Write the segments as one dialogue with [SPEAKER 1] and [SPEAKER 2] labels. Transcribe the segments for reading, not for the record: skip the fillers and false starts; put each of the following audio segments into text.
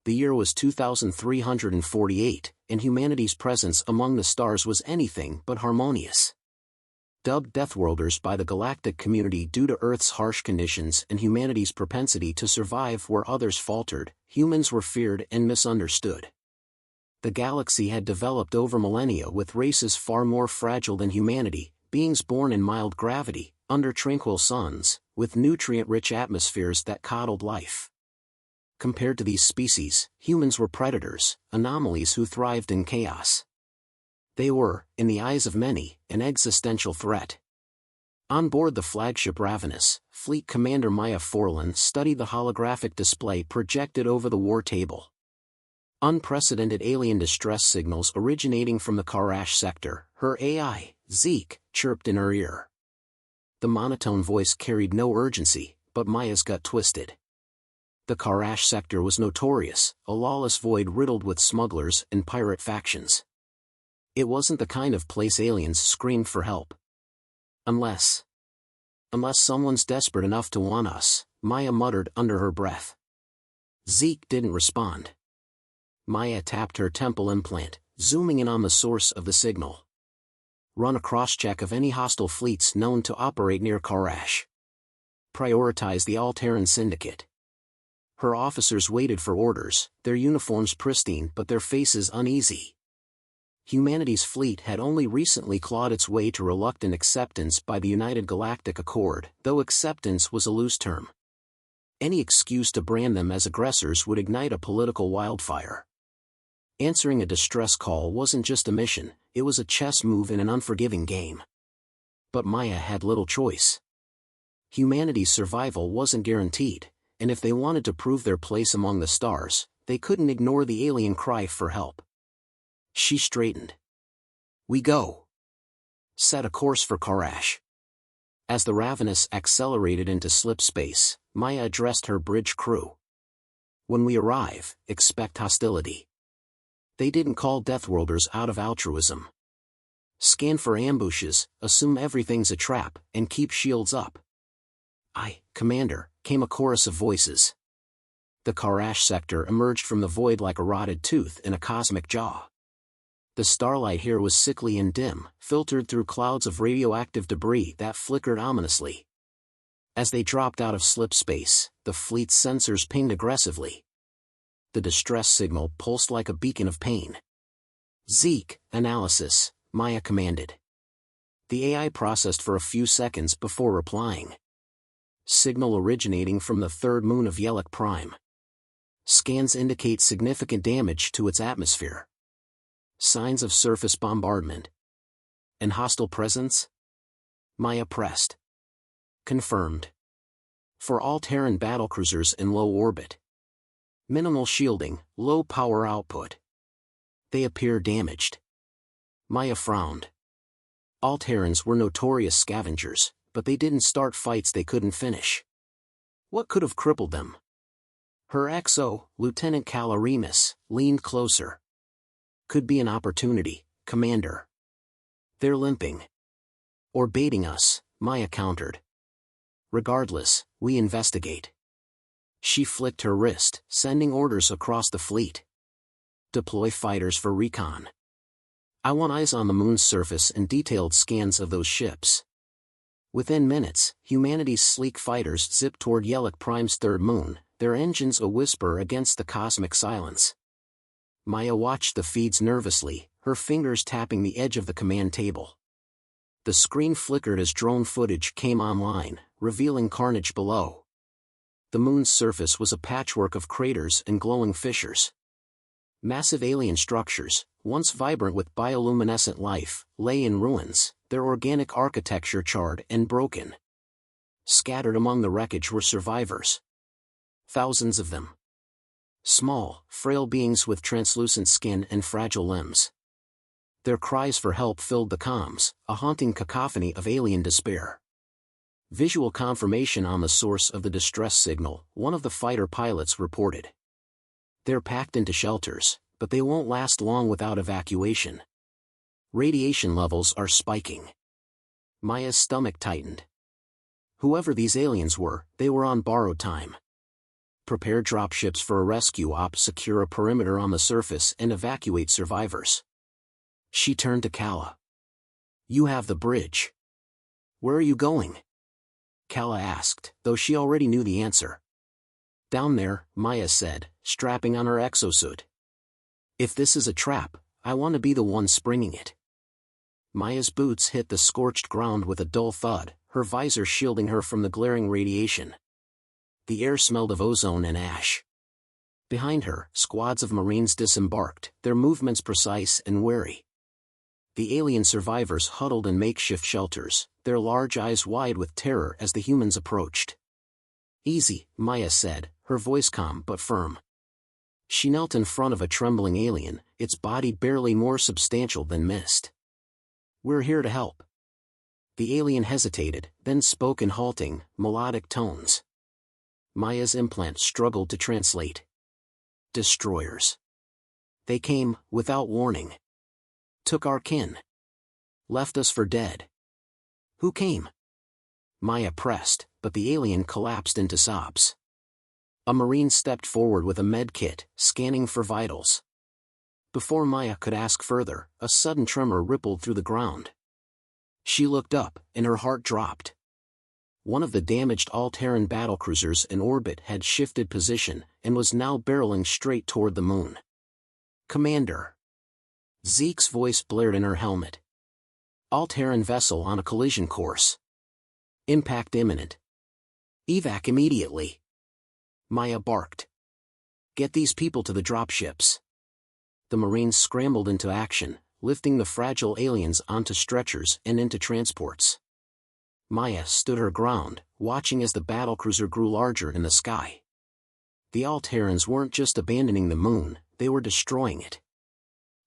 [SPEAKER 1] The year was 2348, and humanity's presence among the stars was anything but harmonious. Dubbed Deathworlders by the galactic community due to Earth's harsh conditions and humanity's propensity to survive where others faltered, humans were feared and misunderstood. The galaxy had developed over millennia with races far more fragile than humanity, beings born in mild gravity, under tranquil suns, with nutrient-rich atmospheres that coddled life. Compared to these species, humans were predators, anomalies who thrived in chaos. They were, in the eyes of many, an existential threat. On board the flagship Ravenous, Fleet Commander Maya Forlan studied the holographic display projected over the war table. Unprecedented alien distress signals originating from the Karash sector, her AI, Zeke, chirped in her ear. The monotone voice carried no urgency, but Maya's gut twisted. The Karash sector was notorious, a lawless void riddled with smugglers and pirate factions. It wasn't the kind of place aliens screamed for help. Unless someone's desperate enough to want us, Maya muttered under her breath. Zeke didn't respond. Maya tapped her temple implant, zooming in on the source of the signal. Run a cross-check of any hostile fleets known to operate near Karash. Prioritize the All-Terran Syndicate. Her officers waited for orders, their uniforms pristine but their faces uneasy. Humanity's fleet had only recently clawed its way to reluctant acceptance by the United Galactic Accord, though acceptance was a loose term. Any excuse to brand them as aggressors would ignite a political wildfire. Answering a distress call wasn't just a mission, it was a chess move in an unforgiving game. But Maya had little choice. Humanity's survival wasn't guaranteed, and if they wanted to prove their place among the stars, they couldn't ignore the alien cry for help. She straightened. We go. Set a course for Karash. As the Ravenous accelerated into slip space, Maya addressed her bridge crew. When we arrive, expect hostility. They didn't call Deathworlders out of altruism. Scan for ambushes, assume everything's a trap, and keep shields up. Aye, Commander, came a chorus of voices. The Karash sector emerged from the void like a rotted tooth in a cosmic jaw. The starlight here was sickly and dim, filtered through clouds of radioactive debris that flickered ominously. As they dropped out of slip space, the fleet's sensors pinged aggressively. The distress signal pulsed like a beacon of pain. Zeke, analysis, Maya commanded. The AI processed for a few seconds before replying. Signal originating from the third moon of Yellock Prime. Scans indicate significant damage to its atmosphere. Signs of surface bombardment. And hostile presence? Maya pressed. Confirmed. For all Terran battlecruisers in low orbit. Minimal shielding, low power output. They appear damaged. Maya frowned. All Terrans were notorious scavengers, but they didn't start fights they couldn't finish. What could have crippled them? Her XO, Lieutenant Calorimus, leaned closer. Could be an opportunity, Commander. They're limping. Or baiting us, Maya countered. Regardless, we investigate. She flicked her wrist, sending orders across the fleet. Deploy fighters for recon. I want eyes on the moon's surface and detailed scans of those ships. Within minutes, humanity's sleek fighters zipped toward Yellock Prime's third moon, their engines a whisper against the cosmic silence. Maya watched the feeds nervously, her fingers tapping the edge of the command table. The screen flickered as drone footage came online, revealing carnage below. The moon's surface was a patchwork of craters and glowing fissures. Massive alien structures, once vibrant with bioluminescent life, lay in ruins, their organic architecture charred and broken. Scattered among the wreckage were survivors. Thousands of them. Small, frail beings with translucent skin and fragile limbs. Their cries for help filled the comms, a haunting cacophony of alien despair. Visual confirmation on the source of the distress signal, one of the fighter pilots reported. They're packed into shelters, but they won't last long without evacuation. Radiation levels are spiking. Maya's stomach tightened. Whoever these aliens were, they were on borrowed time. Prepare dropships for a rescue op, secure a perimeter on the surface and evacuate survivors. She turned to Kala. You have the bridge. Where are you going? Kala asked, though she already knew the answer. Down there, Maya said, strapping on her exosuit. If this is a trap, I want to be the one springing it. Maya's boots hit the scorched ground with a dull thud, her visor shielding her from the glaring radiation. The air smelled of ozone and ash. Behind her, squads of Marines disembarked, their movements precise and wary. The alien survivors huddled in makeshift shelters, their large eyes wide with terror as the humans approached. Easy, Maya said, her voice calm but firm. She knelt in front of a trembling alien, its body barely more substantial than mist. We're here to help. The alien hesitated, then spoke in halting, melodic tones. Maya's implant struggled to translate. Destroyers. They came, without warning. Took our kin. Left us for dead. Who came? Maya pressed, but the alien collapsed into sobs. A Marine stepped forward with a med kit, scanning for vitals. Before Maya could ask further, a sudden tremor rippled through the ground. She looked up, and her heart dropped. One of the damaged all-Terran battlecruisers in orbit had shifted position, and was now barreling straight toward the moon. Commander. Zeke's voice blared in her helmet. All-Terran vessel on a collision course. Impact imminent. Evac immediately. Maya barked. Get these people to the dropships. The Marines scrambled into action, lifting the fragile aliens onto stretchers and into transports. Maya stood her ground, watching as the battlecruiser grew larger in the sky. The All-Terrans weren't just abandoning the moon, they were destroying it.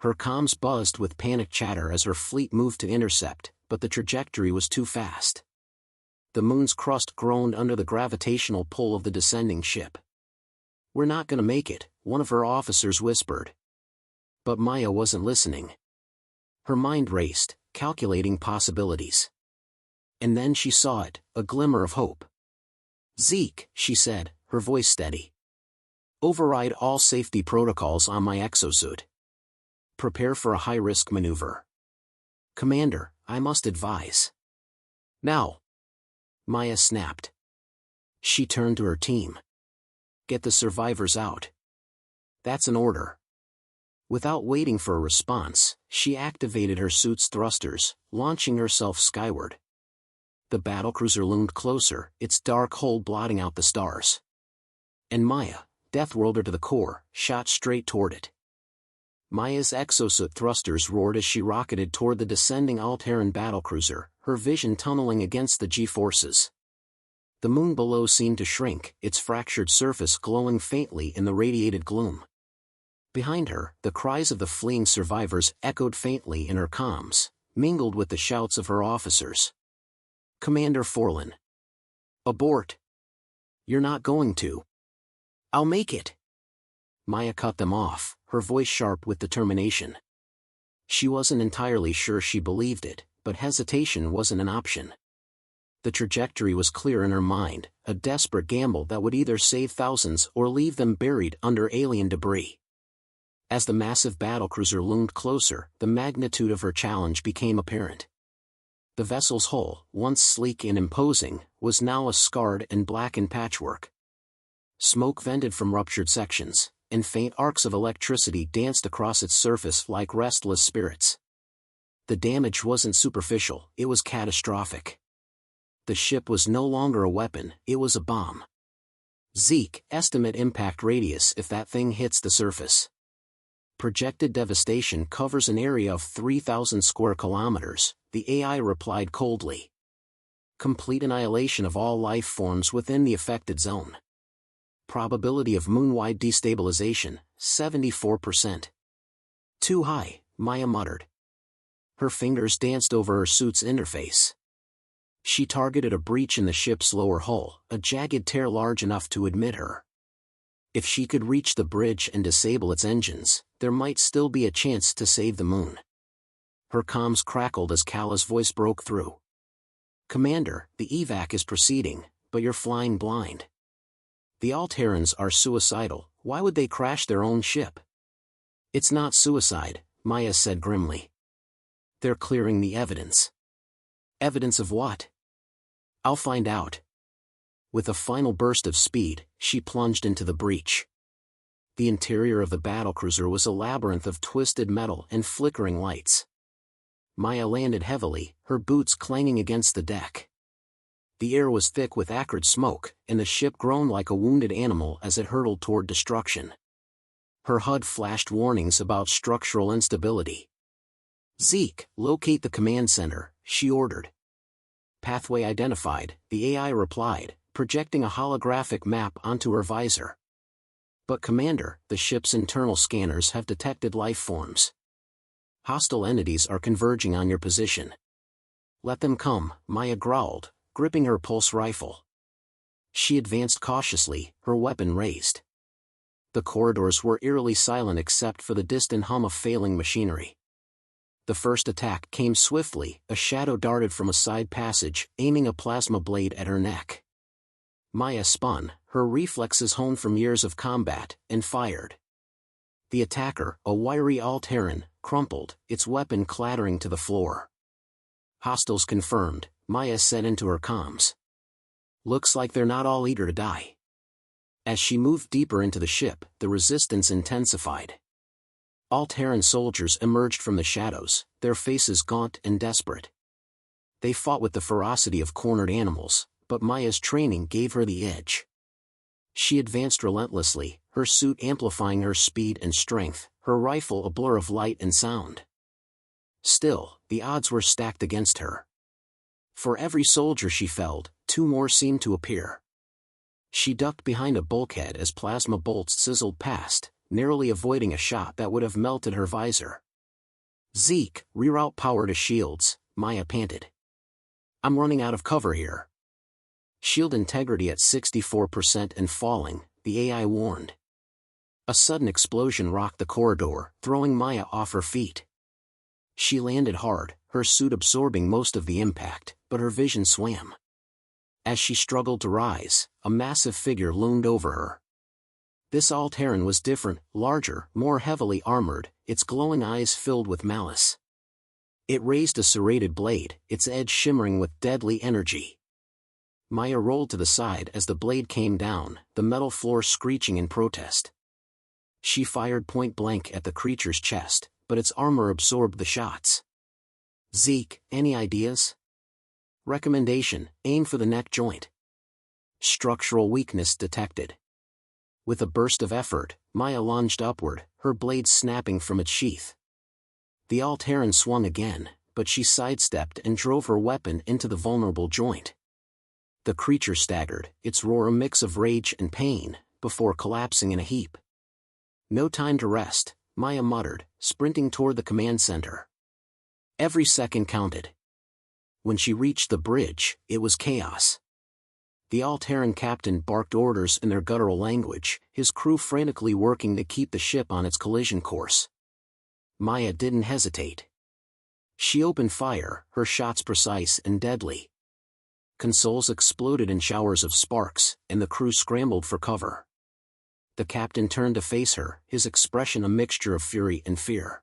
[SPEAKER 1] Her comms buzzed with panic chatter as her fleet moved to intercept, but the trajectory was too fast. The moon's crust groaned under the gravitational pull of the descending ship. We're not gonna make it, one of her officers whispered. But Maya wasn't listening. Her mind raced, calculating possibilities. And then she saw it, a glimmer of hope. Zeke, she said, her voice steady. Override all safety protocols on my exosuit. Prepare for a high-risk maneuver. Commander, I must advise. Now. Maya snapped. She turned to her team. Get the survivors out. That's an order. Without waiting for a response, she activated her suit's thrusters, launching herself skyward. The battlecruiser loomed closer, its dark hull blotting out the stars. And Maya, Deathworlder to the core, shot straight toward it. Maya's exosuit thrusters roared as she rocketed toward the descending All-Terran battlecruiser, her vision tunneling against the G-forces. The moon below seemed to shrink, its fractured surface glowing faintly in the radiated gloom. Behind her, the cries of the fleeing survivors echoed faintly in her comms, mingled with the shouts of her officers. Commander Forlin. Abort. You're not going to. I'll make it. Maya cut them off, her voice sharp with determination. She wasn't entirely sure she believed it, but hesitation wasn't an option. The trajectory was clear in her mind, a desperate gamble that would either save thousands or leave them buried under alien debris. As the massive battlecruiser loomed closer, the magnitude of her challenge became apparent. The vessel's hull, once sleek and imposing, was now a scarred and blackened patchwork. Smoke vented from ruptured sections, and faint arcs of electricity danced across its surface like restless spirits. The damage wasn't superficial, it was catastrophic. The ship was no longer a weapon, it was a bomb. Zeke, estimate impact radius if that thing hits the surface. Projected devastation covers an area of 3,000 square kilometers, the AI replied coldly. Complete annihilation of all life forms within the affected zone. Probability of moon-wide destabilization, 74%. Too high, Maya muttered. Her fingers danced over her suit's interface. She targeted a breach in the ship's lower hull, a jagged tear large enough to admit her. If she could reach the bridge and disable its engines, there might still be a chance to save the moon. Her comms crackled as Kala's voice broke through. Commander, the evac is proceeding, but you're flying blind. The Alterans are suicidal, why would they crash their own ship? It's not suicide, Maya said grimly. They're clearing the evidence. Evidence of what? I'll find out. With a final burst of speed, she plunged into the breach. The interior of the battlecruiser was a labyrinth of twisted metal and flickering lights. Maya landed heavily, her boots clanging against the deck. The air was thick with acrid smoke, and the ship groaned like a wounded animal as it hurtled toward destruction. Her HUD flashed warnings about structural instability. Zeke, locate the command center, she ordered. Pathway identified, the AI replied, projecting a holographic map onto her visor. But Commander, the ship's internal scanners have detected life forms. Hostile entities are converging on your position. Let them come, Maya growled, gripping her pulse rifle. She advanced cautiously, her weapon raised. The corridors were eerily silent except for the distant hum of failing machinery. The first attack came swiftly, a shadow darted from a side passage, aiming a plasma blade at her neck. Maya spun, her reflexes honed from years of combat, and fired. The attacker, a wiry Alteran, crumpled, its weapon clattering to the floor. Hostiles confirmed, Maya said into her comms. Looks like they're not all eager to die. As she moved deeper into the ship, the resistance intensified. Alteran soldiers emerged from the shadows, their faces gaunt and desperate. They fought with the ferocity of cornered animals, but Maya's training gave her the edge. She advanced relentlessly, her suit amplifying her speed and strength, her rifle a blur of light and sound. Still, the odds were stacked against her. For every soldier she felled, two more seemed to appear. She ducked behind a bulkhead as plasma bolts sizzled past, narrowly avoiding a shot that would have melted her visor. Zeke, reroute power to shields, Maya panted. I'm running out of cover here. Shield integrity at 64% and falling, the AI warned. A sudden explosion rocked the corridor, throwing Maya off her feet. She landed hard, her suit absorbing most of the impact, but her vision swam. As she struggled to rise, a massive figure loomed over her. This Alteran was different, larger, more heavily armored, its glowing eyes filled with malice. It raised a serrated blade, its edge shimmering with deadly energy. Maya rolled to the side as the blade came down, the metal floor screeching in protest. She fired point blank at the creature's chest, but its armor absorbed the shots. Zeke, any ideas? Recommendation, aim for the neck joint. Structural weakness detected. With a burst of effort, Maya lunged upward, her blade snapping from its sheath. The Alteran swung again, but she sidestepped and drove her weapon into the vulnerable joint. The creature staggered, its roar a mix of rage and pain, before collapsing in a heap. No time to rest, Maya muttered, sprinting toward the command center. Every second counted. When she reached the bridge, it was chaos. The Alteran captain barked orders in their guttural language, his crew frantically working to keep the ship on its collision course. Maya didn't hesitate. She opened fire, her shots precise and deadly. Consoles exploded in showers of sparks, and the crew scrambled for cover. The captain turned to face her, his expression a mixture of fury and fear.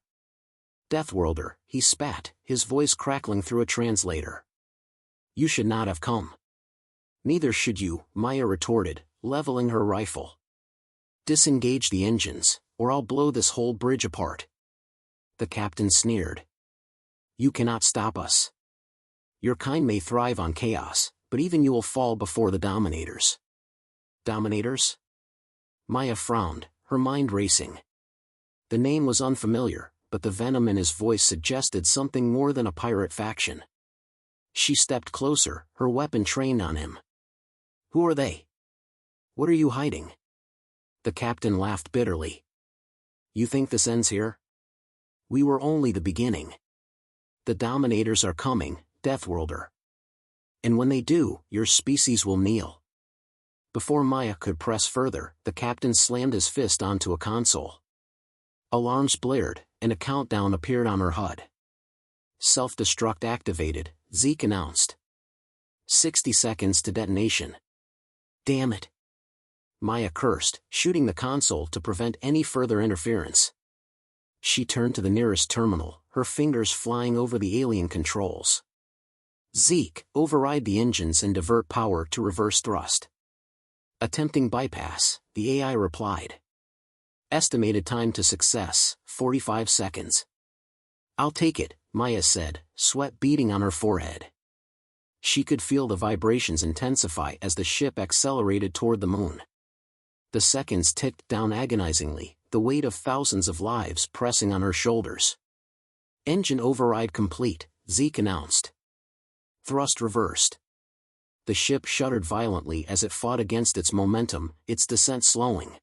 [SPEAKER 1] Deathworlder, he spat, his voice crackling through a translator. You should not have come. Neither should you, Maya retorted, leveling her rifle. Disengage the engines, or I'll blow this whole bridge apart. The captain sneered. You cannot stop us. Your kind may thrive on chaos, but even you will fall before the Dominators. Dominators? Maya frowned, her mind racing. The name was unfamiliar, but the venom in his voice suggested something more than a pirate faction. She stepped closer, her weapon trained on him. Who are they? What are you hiding? The captain laughed bitterly. You think this ends here? We were only the beginning. The Dominators are coming, Deathworlder. And when they do, your species will kneel. Before Maya could press further, the captain slammed his fist onto a console. Alarms blared, and a countdown appeared on her HUD. Self-destruct activated, Zeke announced. 60 seconds to detonation. Damn it. Maya cursed, shooting the console to prevent any further interference. She turned to the nearest terminal, her fingers flying over the alien controls. Zeke, override the engines and divert power to reverse thrust. Attempting bypass, the AI replied. Estimated time to success, 45 seconds. I'll take it, Maya said, sweat beading on her forehead. She could feel the vibrations intensify as the ship accelerated toward the moon. The seconds ticked down agonizingly, the weight of thousands of lives pressing on her shoulders. Engine override complete, Zeke announced. Thrust reversed. The ship shuddered violently as it fought against its momentum, its descent slowing.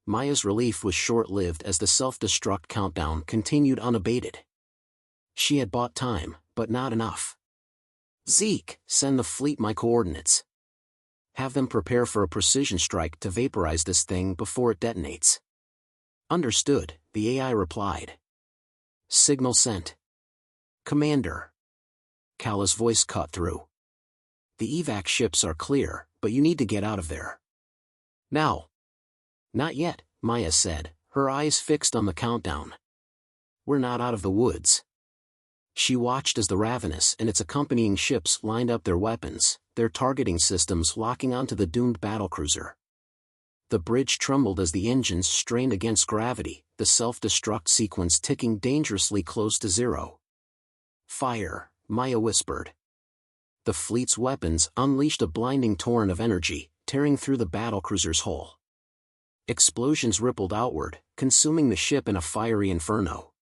[SPEAKER 1] Maya's relief was short-lived as the self-destruct countdown continued unabated. She had bought time, but not enough. Zeke, send the fleet my coordinates. Have them prepare for a precision strike to vaporize this thing before it detonates. Understood, the AI replied. Signal sent. Commander. Kala's voice cut through. The evac ships are clear, but you need to get out of there. Now. Not yet, Maya said, her eyes fixed on the countdown. We're not out of the woods. She watched as the Ravenous and its accompanying ships lined up their weapons, their targeting systems locking onto the doomed battlecruiser. The bridge trembled as the engines strained against gravity, the self-destruct sequence ticking dangerously close to zero. Fire, Maya whispered. The fleet's weapons unleashed a blinding torrent of energy, tearing through the battlecruiser's hull. Explosions rippled outward, consuming the ship in a fiery inferno.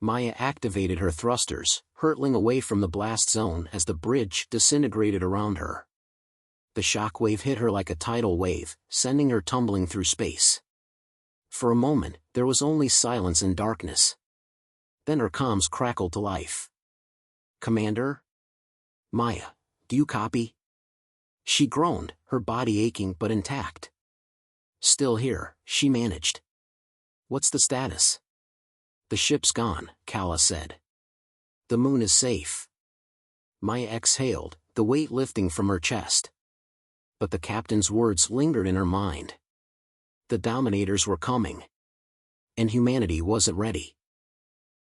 [SPEAKER 1] Maya activated her thrusters, hurtling away from the blast zone as the bridge disintegrated around her. The shockwave hit her like a tidal wave, sending her tumbling through space. For a moment, there was only silence and darkness. Then her comms crackled to life. Commander? Maya, do you copy? She groaned, her body aching but intact. Still here, she managed. What's the status? The ship's gone, Kala said. The moon is safe. Maya exhaled, the weight lifting from her chest. But the captain's words lingered in her mind. The Dominators were coming. And humanity wasn't ready.